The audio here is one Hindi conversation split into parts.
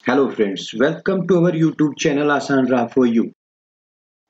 Hello friends, welcome to our YouTube channel Asan Ra for you.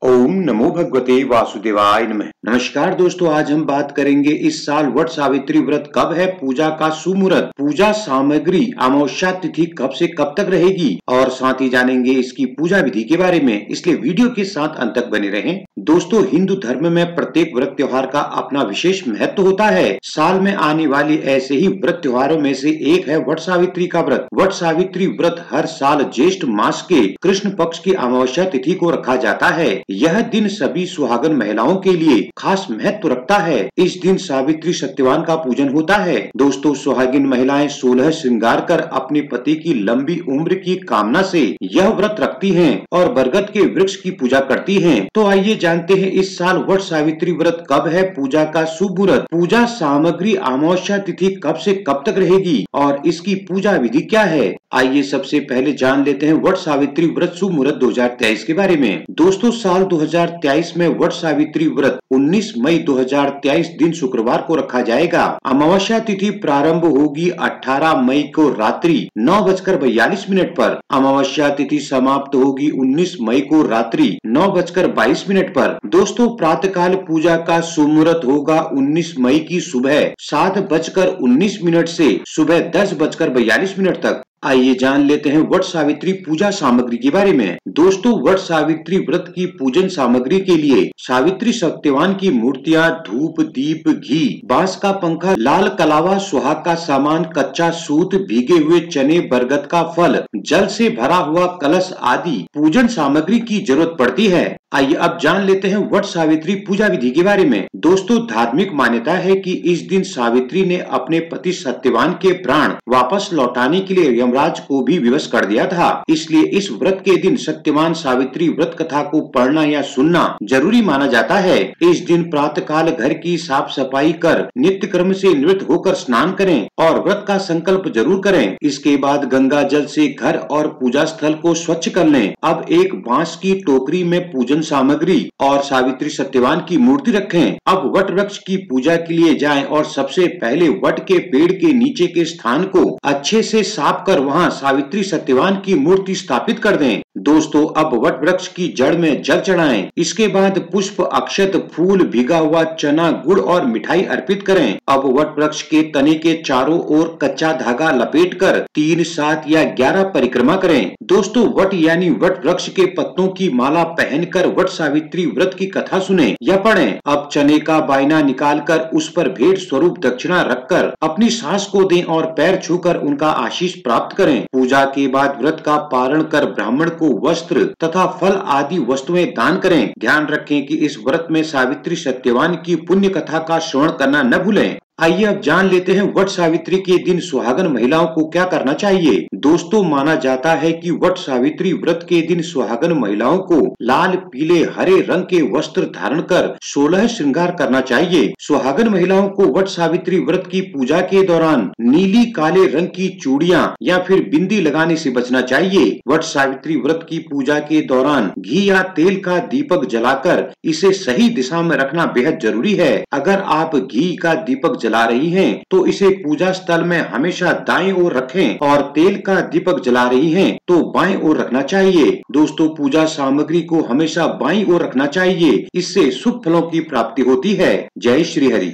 ओम नमो भगवते वासुदेवाय नमः। नमस्कार दोस्तों, आज हम बात करेंगे इस साल वट सावित्री व्रत कब है, पूजा का सुमुहूर्त, पूजा सामग्री, अमावस्या तिथि कब से कब तक रहेगी और साथ ही जानेंगे इसकी पूजा विधि के बारे में, इसलिए वीडियो के साथ अंत तक बने रहें। दोस्तों, हिंदू धर्म में प्रत्येक व्रत त्योहार का अपना विशेष महत्व होता है। साल में आने वाले ऐसे ही व्रत त्योहारों में से एक है वट सावित्री का व्रत। वट सावित्री व्रत हर साल ज्येष्ठ मास के कृष्ण पक्ष की अमावस्या तिथि को रखा जाता है। यह दिन सभी सुहागन महिलाओं के लिए खास महत्व रखता है। इस दिन सावित्री सत्यवान का पूजन होता है। दोस्तों, सुहागिन महिलाएं 16 श्रृंगार कर अपने पति की लंबी उम्र की कामना से यह व्रत रखती हैं और बरगद के वृक्ष की पूजा करती हैं। तो आइए जानते हैं इस साल वट सावित्री व्रत कब है, पूजा का शुभ मुहूर्त, पूजा सामग्री, अमावस्या तिथि कब से कब तक रहेगी और इसकी पूजा विधि क्या है। आइए सबसे पहले जान लेते हैं वट सावित्री व्रत शुभ मुहूर्त 2023 के बारे में। दोस्तों, साल 2023 में वट सावित्री व्रत 19 मई 2023 दिन शुक्रवार को रखा जाएगा। अमावस्या तिथि प्रारंभ होगी 18 मई को रात्रि 9:42 पर। अमावस्या तिथि समाप्त होगी 19 मई को रात्रि 9:22 पर। दोस्तों, प्रातःकाल पूजा का शुभ मुहूर्त होगा 19 मई की सुबह 7:19 से सुबह 10:42 तक। आइए जान लेते हैं वट सावित्री पूजा सामग्री के बारे में। दोस्तों, वट सावित्री व्रत की पूजन सामग्री के लिए सावित्री सत्यवान की मूर्तियां, धूप, दीप, घी, बांस का पंखा, लाल कलावा, सुहाग का सामान, कच्चा सूत, भीगे हुए चने, बरगद का फल, जल से भरा हुआ कलश आदि पूजन सामग्री की जरूरत पड़ती है। आइए अब जान लेते हैं वट सावित्री पूजा विधि के बारे में। दोस्तों, धार्मिक मान्यता है कि इस दिन सावित्री ने अपने पति सत्यवान के प्राण वापस लौटाने के लिए यमराज को भी विवश कर दिया था। इसलिए इस व्रत के दिन सत्यवान सावित्री व्रत कथा को पढ़ना या सुनना जरूरी माना जाता है। इस दिन प्रातःकाल घर की साफ सफाई कर नित्य कर्म से निवृत्त होकर स्नान करें और व्रत का संकल्प जरूर करें। इसके बाद गंगा जल से घर और पूजा स्थल को स्वच्छ कर लें। अब एक बांस की टोकरी में पूजन सामग्री और सावित्री सत्यवान की मूर्ति रखें। अब वट वृक्ष की पूजा के लिए जाएं और सबसे पहले वट के पेड़ के नीचे के स्थान को अच्छे से साफ कर वहां सावित्री सत्यवान की मूर्ति स्थापित कर दें। दोस्तों, अब वट वृक्ष की जड़ में जल चढ़ाएं। इसके बाद पुष्प, अक्षत, फूल, भीगा हुआ चना, गुड़ और मिठाई अर्पित करें। अब वट वृक्ष के तने के चारों ओर कच्चा धागा लपेटकर 3, 7 या 11 परिक्रमा करें। दोस्तों, वट यानी वट वृक्ष के पत्तों की माला पहनकर वट सावित्री व्रत की कथा सुने या पढ़ें। अब चने का बायना निकालकर उस पर भेंट स्वरूप दक्षिणा रखकर अपनी सास को दें और पैर छूकर उनका आशीष प्राप्त करें। पूजा के बाद व्रत का पारण कर ब्राह्मण को वस्त्र तथा फल आदि वस्तुएं दान करें। ध्यान रखें कि इस व्रत में सावित्री सत्यवान की पुण्य कथा का श्रवण करना न भूलें। आइए अब जान लेते हैं वट सावित्री के दिन सुहागन महिलाओं को क्या करना चाहिए। दोस्तों, माना जाता है कि वट सावित्री व्रत के दिन सुहागन महिलाओं को लाल, पीले, हरे रंग के वस्त्र धारण कर 16 श्रृंगार करना चाहिए। सुहागन महिलाओं को वट सावित्री व्रत की पूजा के दौरान नीली, काले रंग की चूड़ियां या फिर बिंदी लगाने से बचना चाहिए। वट सावित्री व्रत की पूजा के दौरान घी या तेल का दीपक जलाकर इसे सही दिशा में रखना बेहद जरूरी है। अगर आप घी का दीपक जला रही हैं, तो इसे पूजा स्थल में हमेशा दाएं ओर रखें और तेल का दीपक जला रही हैं, तो बाएं ओर रखना चाहिए। दोस्तों, पूजा सामग्री को हमेशा बाईं ओर रखना चाहिए। इससे शुभ फलों की प्राप्ति होती है। जय श्री हरि।